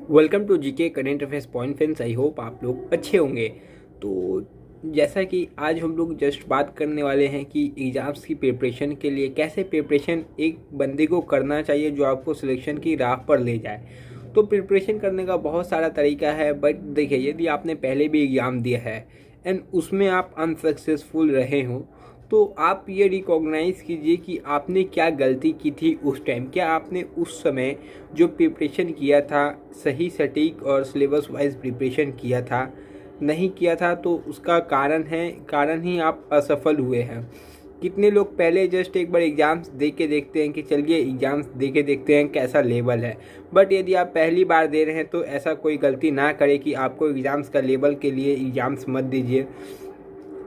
Welcome to GK current affairs point friends. I hope आप लोग अच्छे होंगे। तो जैसा कि आज हम लोग जस्ट बात करने वाले हैं कि एग्ज़ाम्स की प्रिपरेशन के लिए कैसे प्रिपरेशन एक बंदे को करना चाहिए जो आपको सिलेक्शन की राह पर ले जाए। तो प्रिपरेशन करने का बहुत सारा तरीका है, बट देखिए, यदि आपने पहले भी एग्ज़ाम दिया है एंड उसमें आप अनसक्सेसफुल रहे हो तो आप ये रिकॉग्नाइज़ कीजिए कि आपने क्या गलती की थी उस टाइम। क्या आपने उस समय जो प्रिपरेशन किया था सही सटीक और सिलेबस वाइज प्रिपरेशन किया था? नहीं किया था तो उसका कारण ही आप असफल हुए हैं। कितने लोग पहले जस्ट एक बार एग्ज़ाम्स दे के देखते हैं कि चलिए एग्ज़ाम्स दे के देखते हैं कैसा लेवल है, बट यदि आप पहली बार दे रहे हैं तो ऐसा कोई गलती ना करें कि आपको एग्ज़ाम्स का लेवल के लिए एग्ज़ाम्स मत दीजिए।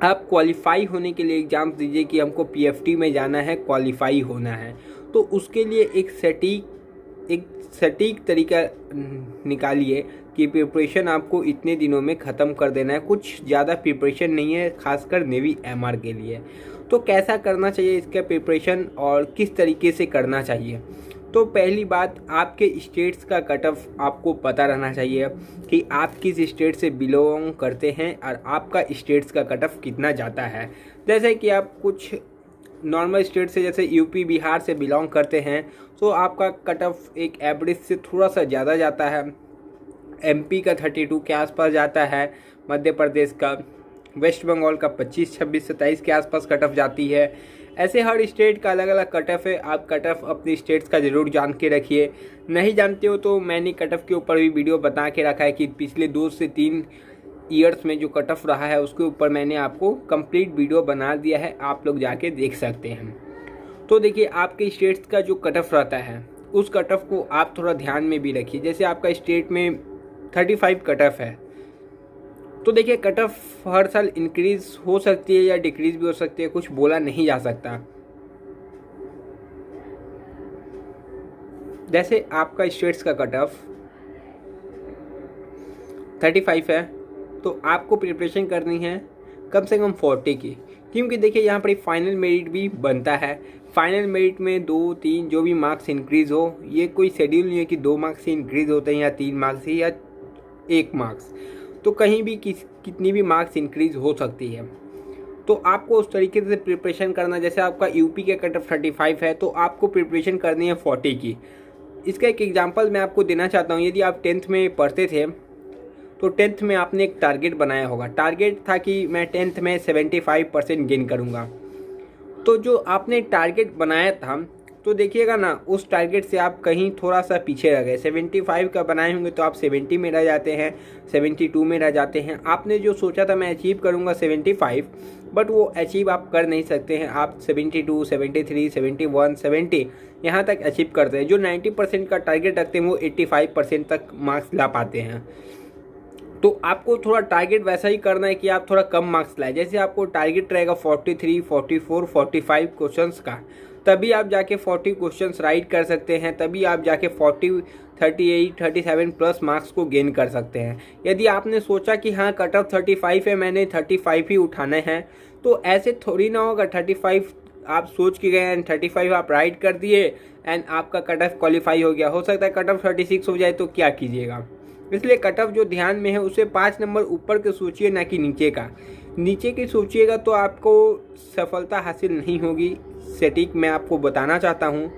आप क्वालिफाई होने के लिए एग्ज़ाम्स दीजिए कि हमको पीएफटी में जाना है, क्वालिफाई होना है। तो उसके लिए एक सटीक तरीका निकालिए कि प्रिपरेशन आपको इतने दिनों में ख़त्म कर देना है। कुछ ज़्यादा प्रिपरेशन नहीं है, खासकर नेवी एमआर के लिए। तो कैसा करना चाहिए इसका प्रिपरेशन और किस तरीके से करना चाहिए? तो पहली बात, आपके स्टेट्स का कट ऑफ आपको पता रहना चाहिए कि आप किस स्टेट से बिलोंग करते हैं और आपका स्टेट्स का कट ऑफ कितना जाता है। जैसे कि आप कुछ नॉर्मल स्टेट से जैसे यूपी बिहार से बिलोंग करते हैं तो आपका कट ऑफ एक एवरेज से थोड़ा सा ज़्यादा जाता है। एमपी का 32 के आसपास जाता है, मध्य प्रदेश का, वेस्ट बंगाल का 25, 26, 27 के आसपास कट ऑफ जाती है। ऐसे हर स्टेट का अलग अलग कट ऑफ है। आप कट ऑफ अपनी स्टेट्स का ज़रूर जान के रखिए। नहीं जानते हो तो मैंने कट ऑफ के ऊपर भी वीडियो बता के रखा है कि पिछले 2 से 3 ईयर्स में जो कट ऑफ रहा है उसके ऊपर मैंने आपको कंप्लीट वीडियो बना दिया है, आप लोग जाके देख सकते हैं। तो देखिए, आपके स्टेट्स का जो कट ऑफ रहता है उस कट ऑफ को आप थोड़ा ध्यान में भी रखिए। जैसे आपका स्टेट में 35 कट ऑफ है तो देखिए, कट ऑफ हर साल इंक्रीज हो सकती है या डिक्रीज भी हो सकती है, कुछ बोला नहीं जा सकता। जैसे आपका स्टेट्स का कट ऑफ 35 है तो आपको प्रिपरेशन करनी है कम से कम 40 की, क्योंकि देखिए यहाँ पर फाइनल मेरिट भी बनता है। फाइनल मेरिट में 2, 3 जो भी मार्क्स इंक्रीज़ हो, ये कोई शेड्यूल नहीं है कि 2 मार्क्स से इंक्रीज़ होते हैं या 3 मार्क्स से या 1 मार्क्स, तो कहीं भी कितनी भी मार्क्स इंक्रीज़ हो सकती है। तो आपको उस तरीके से प्रिपरेशन करना। जैसे आपका यूपी का कट ऑफ 35 है तो आपको प्रिपरेशन करनी है 40 की। इसका एक एग्जांपल मैं आपको देना चाहता हूँ। यदि आप 10th में पढ़ते थे तो 10th में आपने एक टारगेट बनाया होगा। टारगेट था कि मैं 10th में 75% गेन करूँगा। तो जो आपने टारगेट बनाया था तो देखिएगा ना, उस टारगेट से आप कहीं थोड़ा सा पीछे रह गए। 75 का बनाए होंगे तो आप 70 में रह जाते हैं, 72 में रह जाते हैं। आपने जो सोचा था मैं अचीव करूंगा 75, बट वो अचीव आप कर नहीं सकते हैं। आप 72, 73, 71, 70 यहाँ तक अचीव करते हैं। जो 90% का टारगेट रखते हैं वो 85% तक मार्क्स ला पाते हैं। तो आपको थोड़ा टारगेट वैसा ही करना है कि आप थोड़ा कम मार्क्स लाए। जैसे आपको टारगेट रहेगा 43, 44, 45 क्वेश्चंस का, तभी आप जाके 40 क्वेश्चंस राइट कर सकते हैं। तभी आप जाके 40, 38, 37 प्लस मार्क्स को गेन कर सकते हैं। यदि आपने सोचा कि हाँ कट ऑफ 35 है, मैंने 35 ही उठाने हैं, तो ऐसे थोड़ी ना होगा। 35 आप सोच के गए एंड 35 आप राइट कर दिए एंड आपका कट ऑफ क्वालिफाई हो गया। हो सकता है कट ऑफ 36 हो जाए तो क्या कीजिएगा। इसलिए कट ऑफ जो ध्यान में है उसे 5 नंबर ऊपर के सोचिए, ना कि नीचे का। नीचे की सोचिएगा तो आपको सफलता हासिल नहीं होगी। सटीक मैं आपको बताना चाहता हूँ,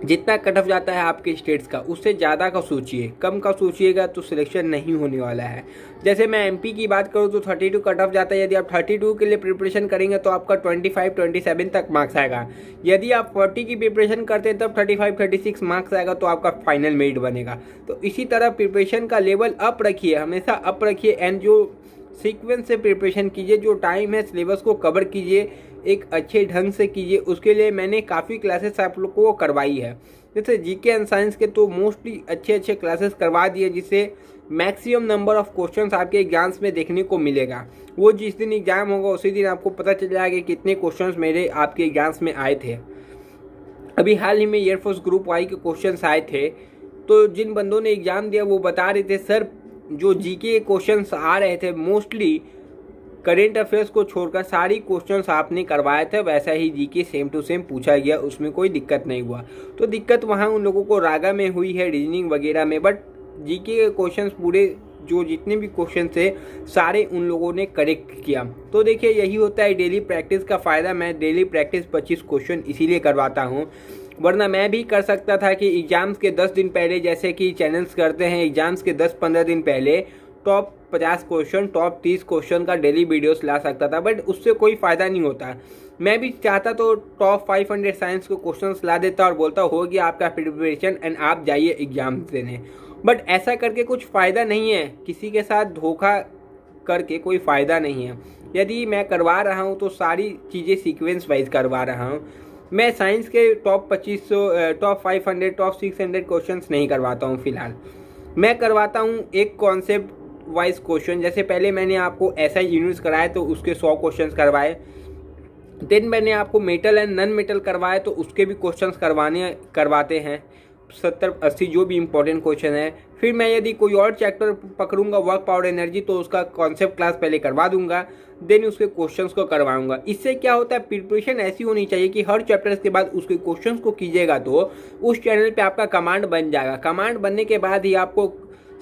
जितना कट ऑफ जाता है आपके स्टेट्स का उससे ज़्यादा का सोचिए। कम का सोचिएगा तो सिलेक्शन नहीं होने वाला है। जैसे मैं एमपी की बात करूँ तो 32 कट ऑफ जाता है। यदि आप 32 के लिए प्रिपरेशन करेंगे तो आपका 25, 27 तक मार्क्स आएगा। यदि आप 40 की प्रिपरेशन करते हैं तब 35, 36 मार्क्स आएगा तो आपका फाइनल मेरिट बनेगा। तो इसी तरह प्रिपरेशन का लेवल अप रखिए, हमेशा अप रखिए एंड जो सीक्वेंस से प्रिपरेशन कीजिए। जो टाइम है सिलेबस को कवर कीजिए, एक अच्छे ढंग से कीजिए। उसके लिए मैंने काफ़ी क्लासेस आप लोग को करवाई है। जैसे जीके एंड साइंस के तो मोस्टली अच्छे क्लासेस करवा दिए, जिससे मैक्सिमम नंबर ऑफ क्वेश्चंस आपके एग्जाम्स में देखने को मिलेगा। वो जिस दिन एग्जाम होगा उसी दिन आपको पता चल जाएगा कि कितने क्वेश्चंस मेरे आपके एग्जाम्स में आए थे। अभी हाल ही में एयरफोर्स ग्रुप वाई के क्वेश्चंस आए थे, तो जिन बंदों ने एग्ज़ाम दिया वो बता रहे थे सर जो जीके क्वेश्चंस आ रहे थे मोस्टली करेंट अफेयर्स को छोड़कर सारी क्वेश्चंस आपने करवाए थे, वैसा ही जीके सेम टू सेम पूछा गया, उसमें कोई दिक्कत नहीं हुआ। तो दिक्कत वहाँ उन लोगों को रागा में हुई है, रीजनिंग वगैरह में, बट जीके के क्वेश्चंस पूरे जो जितने भी क्वेश्चन थे सारे उन लोगों ने करेक्ट किया। तो देखिए यही होता है डेली प्रैक्टिस का फ़ायदा। मैं डेली प्रैक्टिस 25 क्वेश्चन इसीलिए करवाता हूँ, वरना मैं भी कर सकता था कि एग्ज़ाम्स के 10 दिन पहले, जैसे कि चैनल्स करते हैं, एग्ज़ाम्स के 10-15 दिन पहले टॉप 50 क्वेश्चन, टॉप 30 क्वेश्चन का डेली वीडियोस ला सकता था, बट उससे कोई फ़ायदा नहीं होता। मैं भी चाहता तो टॉप 500 साइंस के क्वेश्चंस ला देता और बोलता हो गया आपका प्रिपरेशन एंड आप जाइए एग्ज़ाम देने, बट ऐसा करके कुछ फ़ायदा नहीं है। किसी के साथ धोखा करके कोई फ़ायदा नहीं है। यदि मैं करवा रहा हूँ तो सारी चीज़ें सीक्वेंस वाइज करवा रहा हूँ। मैं साइंस के टॉप 2500, टॉप 500, टॉप 600 क्वेश्चंस नहीं करवाता हूँ फ़िलहाल। मैं करवाता हूँ एक कॉन्सेप्ट वाइज क्वेश्चन। जैसे पहले मैंने आपको SI यूनिट्स कराए तो उसके 100 क्वेश्चन करवाए। देन मैंने आपको मेटल एंड नॉन मेटल करवाए तो उसके भी क्वेश्चंस करवाते हैं 70-80 जो भी इंपॉर्टेंट क्वेश्चन है। फिर मैं यदि कोई और चैप्टर पकड़ूंगा वर्क पावर एनर्जी तो उसका कॉन्सेप्ट क्लास पहले करवा दूंगा, देन उसके क्वेश्चंस को करवाऊंगा। इससे क्या होता है, प्रिपरेशन ऐसी होनी चाहिए कि हर चैप्टर्स के बाद उसके क्वेश्चंस को कीजिएगा तो उस चैनल पे आपका कमांड बन जाएगा। कमांड बनने के बाद ही आपको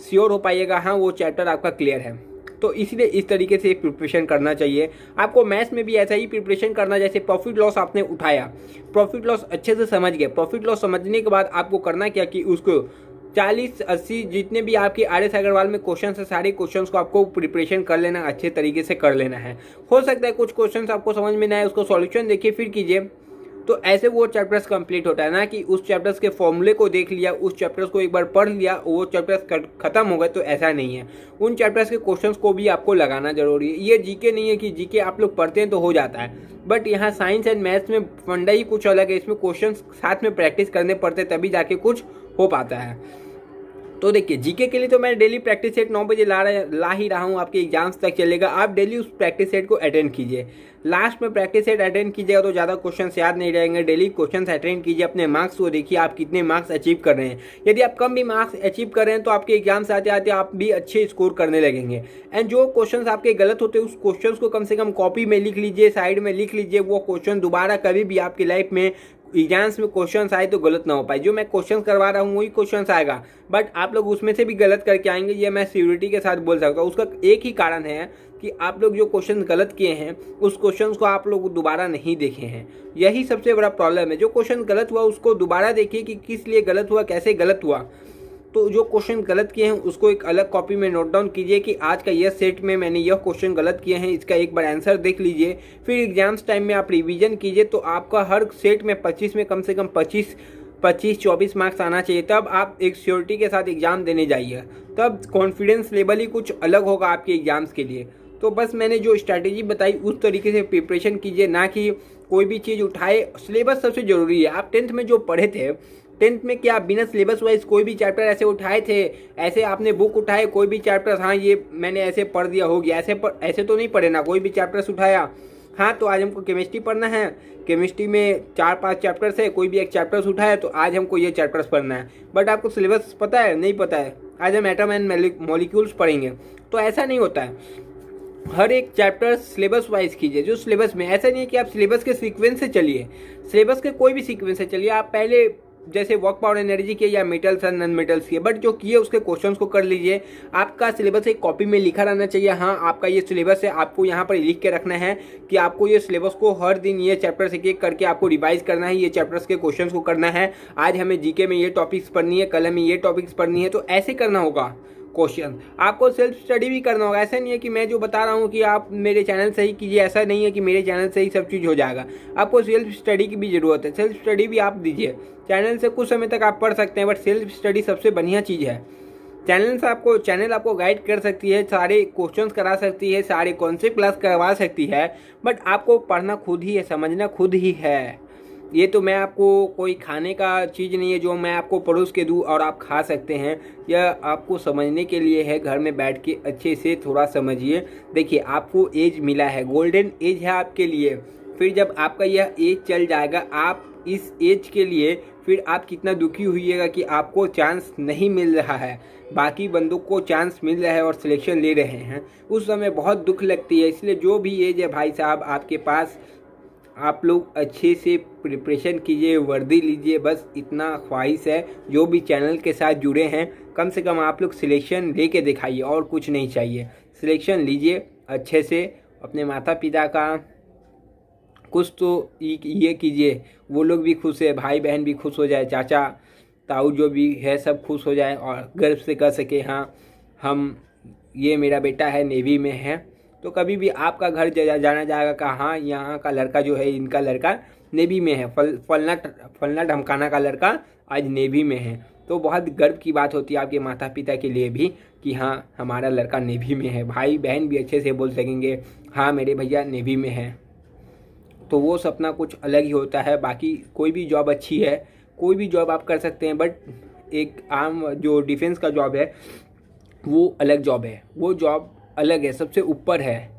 श्योर हो पाइएगा हाँ वो चैप्टर आपका क्लियर है। तो इसलिए इस तरीके से प्रिपरेशन करना चाहिए। आपको मैथ्स में भी ऐसा ही प्रिपरेशन करना, जैसे प्रॉफिट लॉस आपने उठाया, प्रॉफिट लॉस अच्छे से समझ गए। प्रॉफिट लॉस समझने के बाद आपको करना क्या कि उसको 40-80 जितने भी आपके RS अग्रवाल में क्वेश्चन है सारे क्वेश्चंस को आपको प्रिपरेशन कर लेना, अच्छे तरीके से कर लेना है। हो सकता है कुछ क्वेश्चंस आपको समझ में ना आए, उसको सॉल्यूशन देखिए फिर कीजिए। तो ऐसे वो चैप्टर्स कंप्लीट होता है ना कि उस चैप्टर्स के फॉर्मूले को देख लिया, उस चैप्टर्स को एक बार पढ़ लिया, वो चैप्टर्स खत्म हो गए। तो ऐसा नहीं है, उन चैप्टर्स के क्वेश्चंस को भी आपको लगाना जरूरी है। ये जीके नहीं है कि जीके आप लोग पढ़ते हैं तो हो जाता है, बट यहाँ साइंस एंड मैथ्स में फंडा ही कुछ अलग है। इसमें क्वेश्चन साथ में प्रैक्टिस करने पड़ते तभी जाके कुछ हो पाता है। तो देखिए जीके के लिए तो मैं डेली प्रैक्टिस सेट 9 बजे ला ही रहा हूँ, आपके एग्जाम्स तक चलेगा। आप डेली उस प्रैक्टिस सेट को अटेंड कीजिए। लास्ट में प्रैक्टिस सेट अटेंड कीजिएगा तो ज़्यादा क्वेश्चंस याद नहीं रहेंगे। डेली क्वेश्चंस अटेंड कीजिए, अपने मार्क्स को देखिए आप कितने मार्क्स अचीव कर रहे हैं। यदि आप कम भी मार्क्स अचीव कर रहे हैं तो आपके एग्जाम्स आते आते आप भी अच्छे स्कोर करने लगेंगे। एंड जो क्वेश्चंस आपके गलत होते हैं उस क्वेश्चंस को कम से कम कॉपी में लिख लीजिए, साइड में लिख लीजिए। वो क्वेश्चन दोबारा कभी भी आपकी लाइफ में एग्जाम्स में क्वेश्चंस आए तो गलत ना हो पाए। जो मैं क्वेश्चंस करवा रहा हूँ वही क्वेश्चंस आएगा, बट आप लोग उसमें से भी गलत करके आएंगे, ये मैं सिक्योरिटी के साथ बोल सकता हूँ। उसका एक ही कारण है कि आप लोग जो क्वेश्चन गलत किए हैं उस क्वेश्चंस को आप लोग दोबारा नहीं देखे हैं। यही सबसे बड़ा प्रॉब्लम है। जो क्वेश्चन गलत हुआ उसको दोबारा देखिए कि किस लिए गलत हुआ, कैसे गलत हुआ। तो जो क्वेश्चन गलत किए हैं उसको एक अलग कॉपी में नोट डाउन कीजिए कि आज का यह सेट में मैंने यह क्वेश्चन गलत किए हैं, इसका एक बार आंसर देख लीजिए। फिर एग्जाम्स टाइम में आप रिवीजन कीजिए तो आपका हर सेट में 25 में कम से कम 25-24 मार्क्स आना चाहिए। तब आप एक श्योरिटी के साथ एग्जाम देने जाइए, तब कॉन्फिडेंस लेवल ही कुछ अलग होगा आपके एग्जाम्स के लिए। तो बस मैंने जो स्ट्रैटेजी बताई उस तरीके से प्रिपरेशन कीजिए, ना कि कोई भी चीज़ उठाए। सिलेबस सबसे ज़रूरी है। आप 10th में जो पढ़े थे, 10th में क्या बिना सिलेबस वाइज कोई भी चैप्टर ऐसे उठाए थे, ऐसे आपने बुक उठाए कोई भी चैप्टर, हाँ ये मैंने ऐसे पढ़ दिया हो गया, ऐसे तो नहीं पढ़े ना। कोई भी चैप्टर्स उठाया, हाँ तो आज हमको केमिस्ट्री पढ़ना है, केमिस्ट्री में 4-5 चैप्टर्स है, कोई भी एक चैप्टर्स उठाया तो आज हमको ये चैप्टर्स पढ़ना है। बट आपको सिलेबस पता है? नहीं पता है। आज हम एटम एंड मॉलिक्यूल्स पढ़ेंगे, तो ऐसा नहीं होता है। हर एक चैप्टर सिलेबस वाइज कीजिए। जो सिलेबस में, ऐसा नहीं है कि आप सिलेबस के सीक्वेंस से चलिए, सिलेबस के कोई भी सीक्वेंस से चलिए। आप पहले जैसे वर्क पावर एनर्जी के या मेटल्स एंड नॉन मेटल्स के, बट जो किए उसके क्वेश्चंस को कर लीजिए। आपका सिलेबस एक कॉपी में लिखा रहना चाहिए, हाँ आपका ये सिलेबस है। आपको यहाँ पर लिख के रखना है कि आपको ये सिलेबस को हर दिन ये चैप्टर्स एक एक करके आपको रिवाइज करना है, ये चैप्टर्स के क्वेश्चंस को करना है। आज हमें जीके में ये टॉपिक्स पढ़नी है, कल हमें ये टॉपिक्स पढ़नी है। तो ऐसे करना होगा क्वेश्चन। आपको सेल्फ स्टडी भी करना होगा। ऐसा नहीं है कि मैं जो बता रहा हूँ कि आप मेरे चैनल से ही कीजिए, ऐसा नहीं है कि मेरे चैनल से ही सब चीज़ हो जाएगा। आपको सेल्फ स्टडी की भी ज़रूरत है। सेल्फ स्टडी भी आप दीजिए। चैनल से कुछ समय तक आप पढ़ सकते हैं, बट सेल्फ स्टडी सबसे बढ़िया चीज़ है। चैनल आपको गाइड कर सकती है, सारे क्वेश्चंस करा सकती है, सारे कॉन्सेप्ट क्लास करवा सकती है, बट आपको पढ़ना खुद ही है, समझना खुद ही है। ये तो मैं आपको कोई खाने का चीज़ नहीं है जो मैं आपको परोस के दूँ और आप खा सकते हैं। यह आपको समझने के लिए है। घर में बैठ के अच्छे से थोड़ा समझिए। देखिए आपको एज मिला है, गोल्डन एज है आपके लिए। फिर जब आपका यह एज चल जाएगा, आप इस एज के लिए फिर आप कितना दुखी हुइएगा कि आपको चांस नहीं मिल रहा है, बाकी बंदों को चांस मिल रहा है और सिलेक्शन ले रहे हैं। उस समय बहुत दुख लगती है। इसलिए जो भी एज है भाई साहब आपके पास, आप लोग अच्छे से प्रिपरेशन कीजिए, वर्दी लीजिए। बस इतना ख्वाहिश है। जो भी चैनल के साथ जुड़े हैं कम से कम आप लोग सिलेक्शन लेके दिखाइए, और कुछ नहीं चाहिए। सिलेक्शन लीजिए अच्छे से, अपने माता पिता का कुछ तो ये कीजिए, वो लोग भी खुश है, भाई बहन भी खुश हो जाए, चाचा ताऊ जो भी है सब खुश हो जाए और गर्व से कह सके हाँ हम, ये मेरा बेटा है नेवी में है। तो कभी भी आपका घर जाना जाएगा कि हाँ यहाँ का लड़का जो है, इनका लड़का नेवी में है, फलना ढमकाना का लड़का आज नेवी में है। तो बहुत गर्व की बात होती है आपके माता पिता के लिए भी कि हाँ हमारा लड़का नेवी में है। भाई बहन भी अच्छे से बोल सकेंगे हाँ मेरे भैया नेवी में है। तो वो सपना कुछ अलग ही होता है। बाकी कोई भी जॉब अच्छी है, कोई भी जॉब आप कर सकते हैं, बट एक आम जो डिफेंस का जॉब है वो अलग जॉब है, वो जॉब अलग है, सबसे ऊपर है।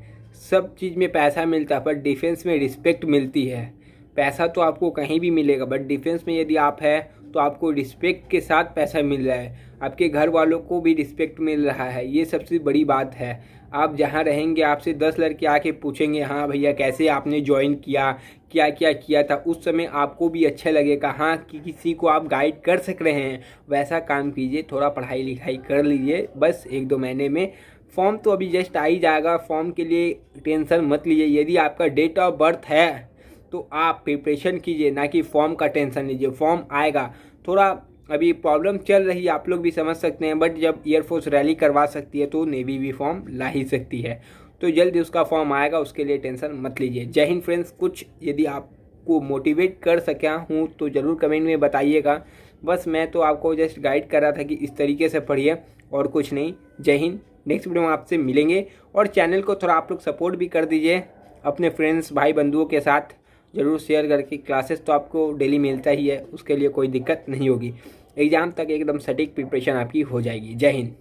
सब चीज़ में पैसा मिलता है पर डिफेंस में रिस्पेक्ट मिलती है। पैसा तो आपको कहीं भी मिलेगा बट डिफेंस में यदि आप है तो आपको रिस्पेक्ट के साथ पैसा मिल रहा है, आपके घर वालों को भी रिस्पेक्ट मिल रहा है। ये सबसे बड़ी बात है। आप जहाँ रहेंगे आपसे 10 लड़के आके पूछेंगे हाँ भैया कैसे आपने ज्वाइन किया, क्या क्या किया था, उस समय आपको भी अच्छा लगेगा हाँ कि किसी को आप गाइड कर सक रहे हैं। वैसा काम कीजिए, थोड़ा पढ़ाई लिखाई कर लीजिए, बस 1-2 महीने में फॉर्म तो अभी जस्ट आ ही जाएगा। फॉर्म के लिए टेंशन मत लीजिए। यदि आपका डेट ऑफ बर्थ है तो आप प्रिपरेशन कीजिए, ना कि फॉर्म का टेंशन लीजिए। फॉर्म आएगा, थोड़ा अभी प्रॉब्लम चल रही है, आप लोग भी समझ सकते हैं, बट जब एयरफोर्स रैली करवा सकती है तो नेवी भी फॉर्म ला ही सकती है। तो जल्दी उसका फॉर्म आएगा, उसके लिए टेंशन मत लीजिए। जय हिंद फ्रेंड्स। कुछ यदि आपको मोटिवेट कर सका हूँ तो ज़रूर कमेंट में बताइएगा। बस मैं तो आपको जस्ट गाइड कर रहा था कि इस तरीके से पढ़िए और कुछ नहीं। जय हिंद। नेक्स्ट वीडियो में आपसे मिलेंगे, और चैनल को थोड़ा आप लोग सपोर्ट भी कर दीजिए अपने फ्रेंड्स भाई बंधुओं के साथ ज़रूर शेयर करके। क्लासेस तो आपको डेली मिलता ही है, उसके लिए कोई दिक्कत नहीं होगी। एग्ज़ाम तक एकदम सटीक प्रिपरेशन आपकी हो जाएगी। जय हिंद।